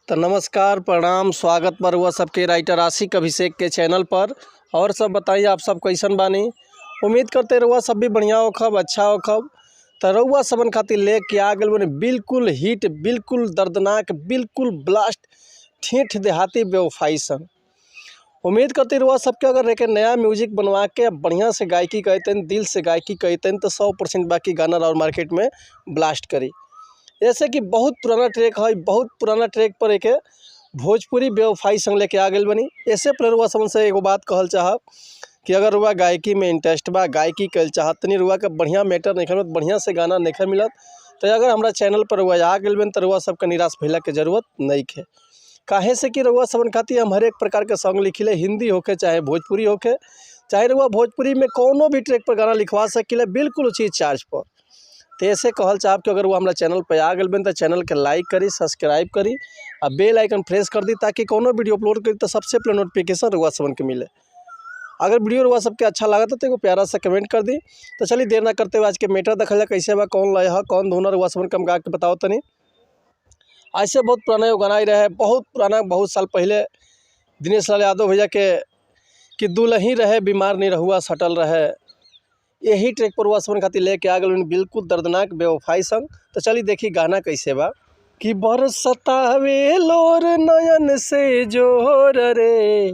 तो नमस्कार प्रणाम स्वागत बा रउआ सबके राइटर आशिक अभिषेक के चैनल पर। और सब बताइए आप सब कैसन बानी। उम्मीद करते रउआ सब भी बढ़िया होखब, अच्छा होखब। तो रउआ सबन खातिर लेके आ गइल बानी बिल्कुल हिट, बिल्कुल दर्दनाक, बिल्कुल ब्लास्ट ठेठ देहाती बेवफाई सन। उम्मीद करते रउआ सबके अगर एक नया म्यूजिक बनवा के बढ़िया से गायकी कहतन, दिल से गायकी कहतन तो 100% बाकी गाना और मार्केट में ब्लास्ट करी। जैसे कि बहुत पुराना ट्रैक है, बहुत पुराना ट्रैक पर एक भोजपुरी बेवफाई संग लेके आ गइल बनी। ऐसे पर रुआ समझ से एगो बात कहल चाहब कि अगर रुआ गायकी में इंटरेस्ट बा, गायकी कल चाहत तनी रुआ के बढ़िया मैटर नहीं मिलत, बढ़िया से गाना नहीं मिलत, तो अगर हमारा चैनल पर रुआ आ गइल बन तो रुआ सबके निराश भइला के जरूरत नहीं है। काहे से कि रुआ सबन खातिर हम हर एक प्रकार के सॉन्ग लिखिले, हिंदी होके चाहे भोजपुरी होके, चाहे रुआ भोजपुरी में कोनो भी ट्रैक पर गाना लिखवा सकिले बिल्कुल उचित चार्ज पर। तो ऐसे कहल चाहब कि अगर वो हमारा चैनल पर आ गए तो चैनल के लाइक करी, सब्सक्राइब करी और बेल आइकन प्रेस कर दी ताकि कोनो वीडियो अपलोड करी तो सबसे पहले नोटिफिकेशन रुआ सबन के मिले। अगर वीडियो रुआ सबके अच्छा लगा तो एगो प्यारा सा कमेंट कर दी। तो चलिए देर ना करते हुए आज के मैटर देखल जाए कैसे बा, कौन लय है, कौन धुन रुआ सबन के हम गा के बताओ तनी। ऐसे बहुत पुराना एगो गाना ही रहे, बहुत पुराना, बहुत साल पहले दिनेश लाल यादव भैया के कि दुलही रहे बीमार नहीं रहुआ सटल रहे, यही ट्रैक पर रुआ सबन खातिर लेके आ गए बिल्कुल दर्दनाक बेवफाई संग। तो चलिए देखी गाना कैसे बा कि बरसतावे लोर नयन से जोर रे,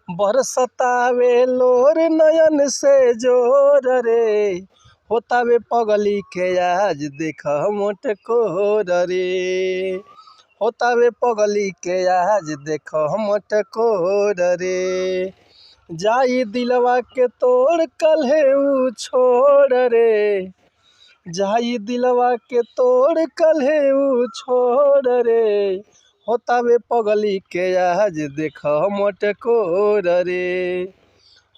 बरसतावे लोर नयन से जोर रे, होतावे पगली के आज देख मोटकोर रे, होतावे पगली के आज देख मोटकोर रे, जाई दिलवा के तोड़ कल्हे उ छोड़ रे, जाई दिलवा के तोड़ कल्हे उ छोड़ रे, होतावे पगली के आज देख मोटकोर रे,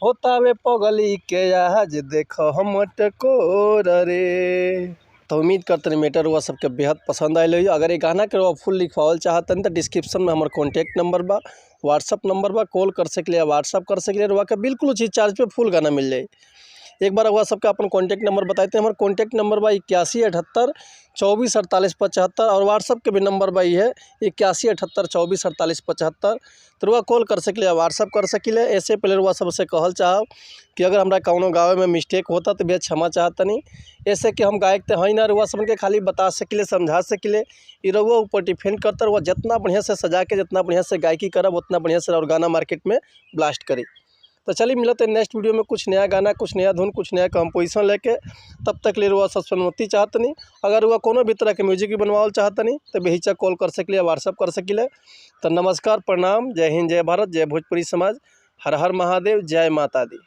होतावे पगली के आज देख मोटकोर रे। तो उम्मीद करते मैटर हुआ सबके बेहद पसंद आयल हो। अगर ये गाना के फुल लिखवावल चाहतन तो डिस्क्रिप्शन में हमारे कॉन्टैक्ट नंबर बा, व्हाट्सअप नंबर बा, कॉल कर सकले, व्हाट्सअप कर सकले, रुआ के बिल्कुल उचित चार्ज पे फुल गाना मिल जाए। एक बार हुआ सबका अपन कॉन्टैक्ट नंबर बताते हैं। हमारे कॉन्टैक्ट नंबर बा 8178 24 48 75 और व्हाट्सअप के भी नंबर बा है 8178 24 48 75। तो रुआ कॉल कर सकले, व्हाट्सअप कर सकिले। ऐसे पहले रुआ सबसे कहल चाहब कि अगर हमारा कौनो गाँव में मिस्टेक होता तो बेहद क्षमा चाहतनी। ऐसे कि हम गायक तो हैं ना, रुआ सबन के खाली बता सकिले, समझा सकिले। ये रुआ ऊपर डिफेंड करता रुआ जितना बढ़िया से सजा के, जितना बढ़िया से गायकी करब उतना बढ़िया से और गाना मार्केट में ब्लास्ट करी। तो चलिए मिलते हैं नेक्स्ट वीडियो में कुछ नया गाना, कुछ नया धुन, कुछ नया कंपोजिशन लेके। तब तक ले रुआ सब्सक्राइब चाहतनी। अगर रुआ कोनो भी तरह के म्यूजिक भी बनवाल चाहतनी तो बेहिचक कॉल कर सकिले, व्हाट्सअप कर सकिले। तो नमस्कार प्रणाम, जय हिंद, जय भारत, जय भोजपुरी समाज, हर हर महादेव, जय माता दी।